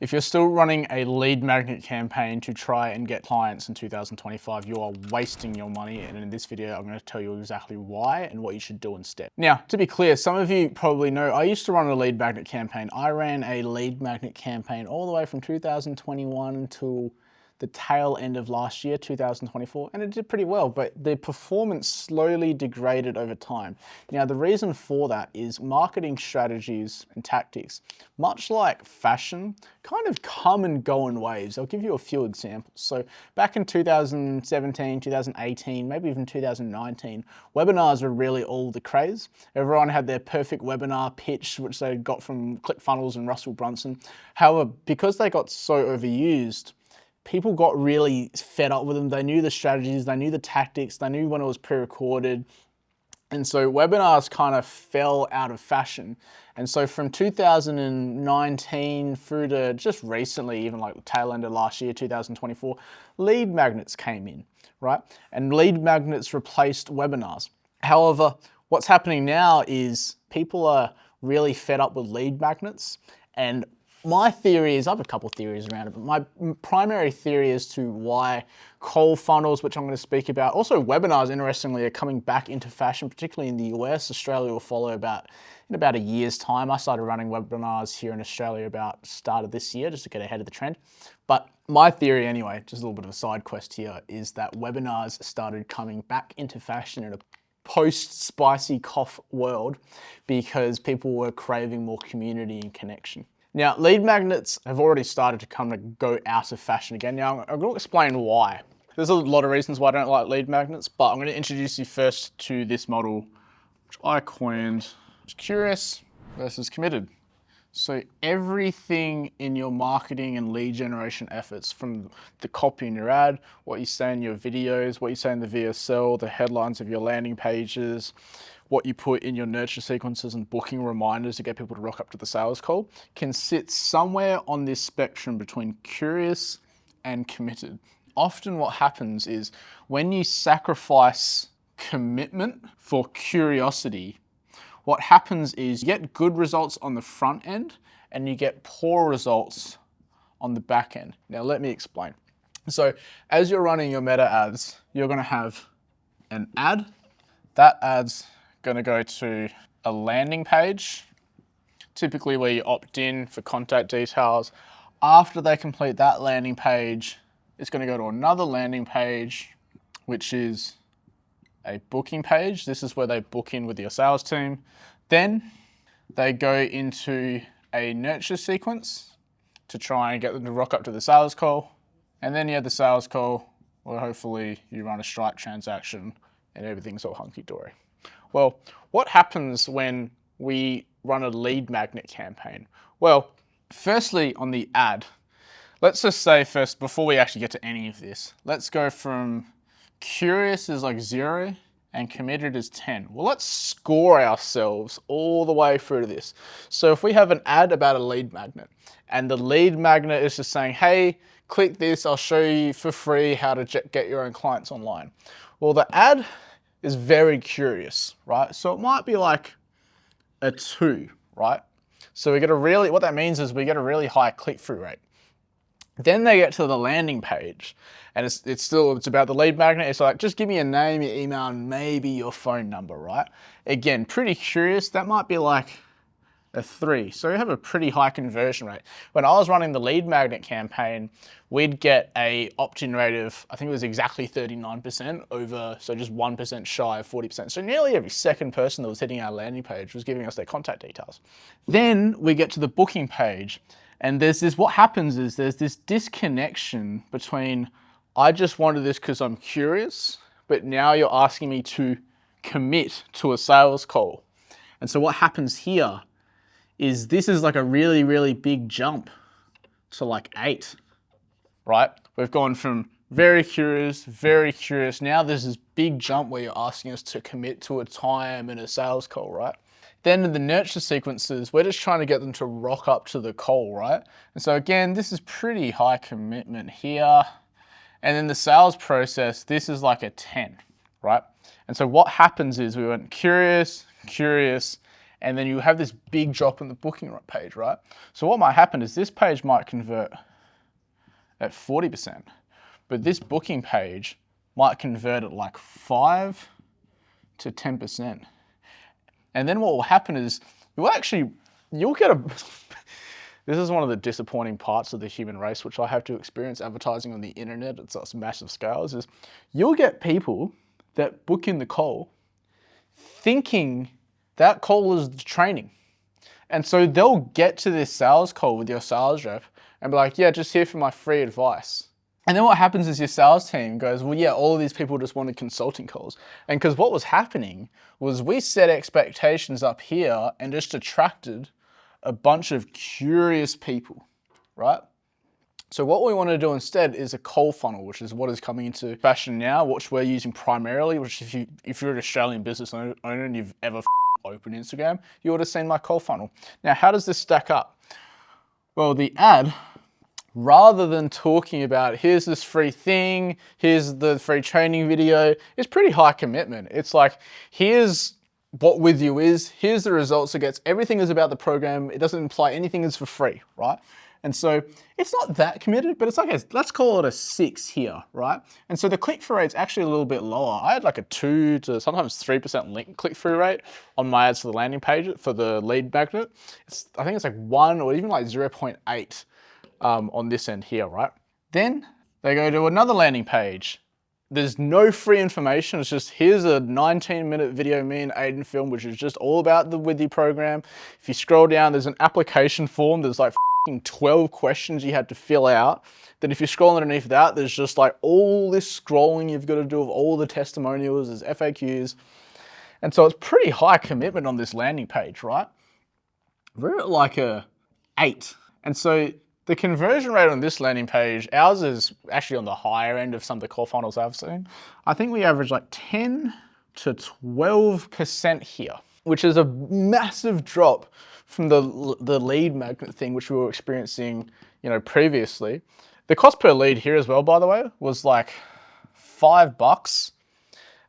If you're still running a lead magnet campaign to try and get clients in 2025, you are wasting your money. And in this video, I'm going to tell you exactly why and what you should do instead. Now, to be clear, some of you probably know I used to run a lead magnet campaign. I ran a lead magnet campaign all the way from 2021 to the tail end of last year, 2024, and it did pretty well, but the performance slowly degraded over time. Now, the reason for that is marketing strategies and tactics, much like fashion, kind of come and go in waves. I'll give you a few examples. So back in 2017, 2018, maybe even 2019, webinars were really all the craze. Everyone had their perfect webinar pitch, which they got from ClickFunnels and Russell Brunson. However, because they got so overused, people got really fed up with them. They knew the strategies, they knew the tactics, they knew when it was pre-recorded. And so webinars kind of fell out of fashion. And so from 2019 through to just recently, even like the tail end of last year, 2024, lead magnets came in, right? And lead magnets replaced webinars. However, what's happening now is people are really fed up with lead magnets, and my theory is, I have a couple of theories around it, but my primary theory as to why cold funnels, which I'm going to speak about, also webinars, interestingly, are coming back into fashion, particularly in the US. Australia will follow in about a year's time. I started running webinars here in Australia about start of this year, just to get ahead of the trend. But my theory anyway, just a little bit of a side quest here, is that webinars started coming back into fashion in a post-spicy cough world because people were craving more community and connection. Now, lead magnets have already started to go out of fashion again. Now, I'm going to explain why. There's a lot of reasons why I don't like lead magnets, but I'm going to introduce you first to this model, which I coined curious versus committed. So everything in your marketing and lead generation efforts, from the copy in your ad, what you say in your videos, what you say in the VSL, the headlines of your landing pages, what you put in your nurture sequences and booking reminders to get people to rock up to the sales call, can sit somewhere on this spectrum between curious and committed. Often what happens is when you sacrifice commitment for curiosity, what happens is you get good results on the front end and you get poor results on the back end. Now let me explain. So as you're running your meta ads, you're going to have an ad. That ad's going to go to a landing page, typically where you opt in for contact details. After they complete that landing page, it's going to go to another landing page, which is a booking page. This is where they book in with your sales team. Then they go into a nurture sequence to try and get them to rock up to the sales call. And then you have the sales call where hopefully you run a Stripe transaction and everything's all hunky-dory. Well, what happens when we run a lead magnet campaign? Well, firstly on the ad, let's just say first, before we actually get to any of this, let's go from curious is like 0 and committed is 10. Well, let's score ourselves all the way through to this. So if we have an ad about a lead magnet and the lead magnet is just saying, hey, click this, I'll show you for free how to get your own clients online. Well, the ad is very curious, right? So it might be like a 2, right? So we get what that means is we get a really high click-through rate. Then they get to the landing page and it's about the lead magnet. It's like, just give me a name, your email, and maybe your phone number, right? Again, pretty curious. That might be like a 3. So we have a pretty high conversion rate. When I was running the lead magnet campaign, we'd get a opt-in rate of, I think it was exactly 39% over, so just 1% shy of 40%. So nearly every second person that was hitting our landing page was giving us their contact details. Then we get to the booking page, and what happens is there's this disconnection between, I just wanted this because I'm curious, but now you're asking me to commit to a sales call. And so what happens here is this is like a really, really big jump to like 8, right? We've gone from very curious. Now there's this big jump where you're asking us to commit to a time and a sales call, right? Then in the nurture sequences, we're just trying to get them to rock up to the call, right? And so again, this is pretty high commitment here. And then the sales process, this is like a 10, right? And so what happens is we went curious, and then you have this big drop in the booking page, right? So what might happen is this page might convert at 40%, but this booking page might convert at like 5 to 10%. And then what will happen is you'll get a, this is one of the disappointing parts of the human race, which I have to experience advertising on the internet at such massive scales, is you'll get people that book in the call thinking that call is the training. And so they'll get to this sales call with your sales rep and be like, yeah, just here for my free advice. And then what happens is your sales team goes, well, yeah, all of these people just wanted consulting calls. And because what was happening was we set expectations up here and just attracted a bunch of curious people, right? So what we want to do instead is a cold funnel, which is what is coming into fashion now, which we're using primarily, which if you're an Australian business owner and you've ever opened Instagram, you would have seen my cold funnel. Now, how does this stack up? Well, the ad, rather than talking about here's this free thing, here's the free training video, it's pretty high commitment. It's like, here's what With You is, here's the results it gets, everything is about the program, it doesn't imply anything is for free, right? And so it's not that committed, but it's like let's call it a 6 here, right? And so the click-through rate's actually a little bit lower. I had like a 2 to sometimes 3% link click-through rate on my ads for the landing page for the lead magnet. I think it's like 1 or even like 0.8 on this end here, right? Then they go to another landing page. There's no free information. It's just, here's a 19-minute video me and Aiden filmed, which is just all about the With You program. If you scroll down, there's an application form. There's like 12 questions you had to fill out. Then if you scroll underneath that, there's just like all this scrolling you've got to do of all the testimonials, there's FAQs. And so it's pretty high commitment on this landing page, right? We're at like a 8. And so the conversion rate on this landing page, ours is actually on the higher end of some of the core funnels I've seen. I think we average like 10 to 12% here, which is a massive drop from the lead magnet thing, which we were experiencing, previously. The cost per lead here as well, by the way, was like $5.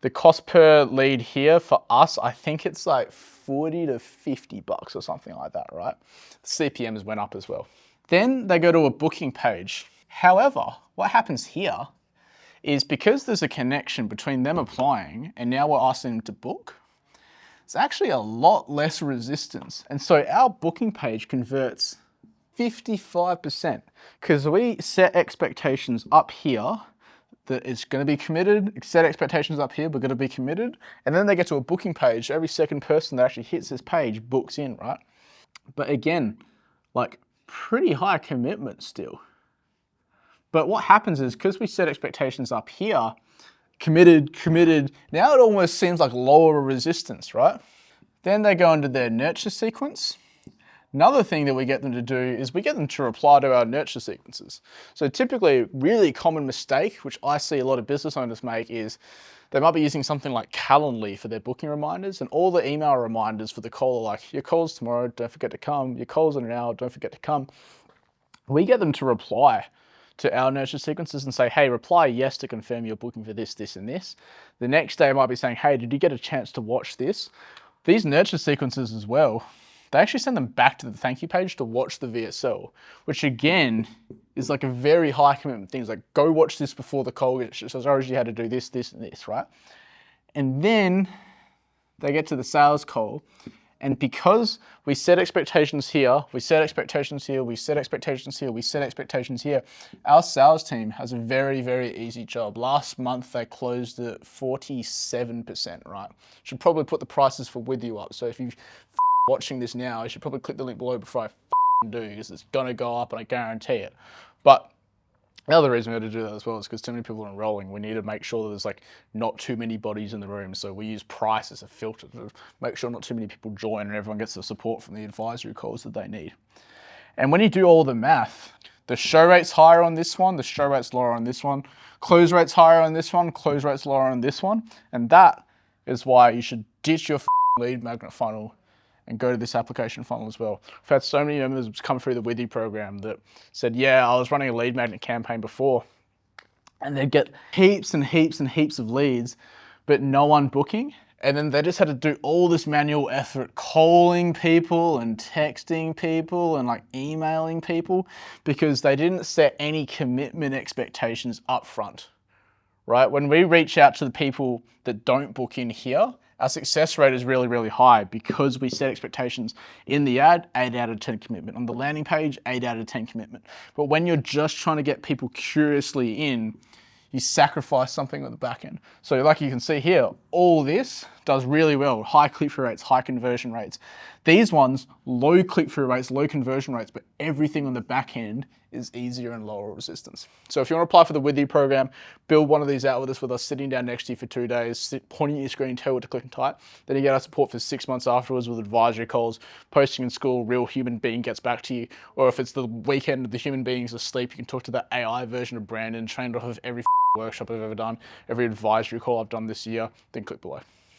The cost per lead here for us, I think it's like 40 to 50 bucks or something like that, right? The CPMs went up as well. Then they go to a booking page. However, what happens here is because there's a connection between them applying and now we're asking them to book, it's actually a lot less resistance. And so our booking page converts 55% because we set expectations up here that it's going to be committed, set expectations up here, we're going to be committed. And then they get to a booking page. Every second person that actually hits this page books in, right? But again, like pretty high commitment still. But what happens is because we set expectations up here, committed, now it almost seems like lower resistance, right? Then they go into their nurture sequence. Another thing that we get them to do is we get them to reply to our nurture sequences. So typically a really common mistake, which I see a lot of business owners make, is they might be using something like Calendly for their booking reminders, and all the email reminders for the call are like, your call's tomorrow, don't forget to come. Your call's in an hour, don't forget to come. We get them to reply to our nurture sequences and say, hey, reply yes to confirm you're booking for this, this, and this. The next day I might be saying, hey, did you get a chance to watch this? These nurture sequences as well, they actually send them back to the thank you page to watch the VSL, which again is like a very high commitment thing. It's like, go watch this before the call. It shows you how to do this, this, and this, right? And then they get to the sales call. And because we set expectations here, we set expectations here, we set expectations here, we set expectations here, our sales team has a very, very easy job. Last month, they closed at 47%, right? Should probably put the prices for With You up. So if you're watching this now, you should probably click the link below before I do, because it's gonna go up and I guarantee it. But the other reason we had to do that as well is because too many people are enrolling. We need to make sure that there's like not too many bodies in the room. So we use price as a filter to make sure not too many people join and everyone gets the support from the advisory calls that they need. And when you do all the math, the show rate's higher on this one, the show rate's lower on this one, close rate's higher on this one, close rate's lower on this one. And that is why you should ditch your lead magnet funnel and go to this application funnel as well. I've had so many members come through the With You program that said, yeah, I was running a lead magnet campaign before, and they'd get heaps and heaps and heaps of leads, but no one booking. And then they just had to do all this manual effort calling people and texting people and like emailing people because they didn't set any commitment expectations up front, right? When we reach out to the people that don't book in here, our success rate is really, really high because we set expectations in the ad, 8 out of 10 commitment. On the landing page, 8 out of 10 commitment. But when you're just trying to get people curiously in, you sacrifice something on the back end. So like you can see here, all this does really well. High click-through rates, high conversion rates. These ones, low click-through rates, low conversion rates, but everything on the back end is easier and lower resistance. So if you want to apply for the With You program, build one of these out with us sitting down next to you for 2 days, pointing at your screen, tell what to click and type. Then you get our support for 6 months afterwards with advisory calls, posting in school, real human being gets back to you. Or if it's the weekend, the human being's asleep, you can talk to the AI version of Brandon, trained off of every workshop I've ever done, every advisory call I've done this year, then click below.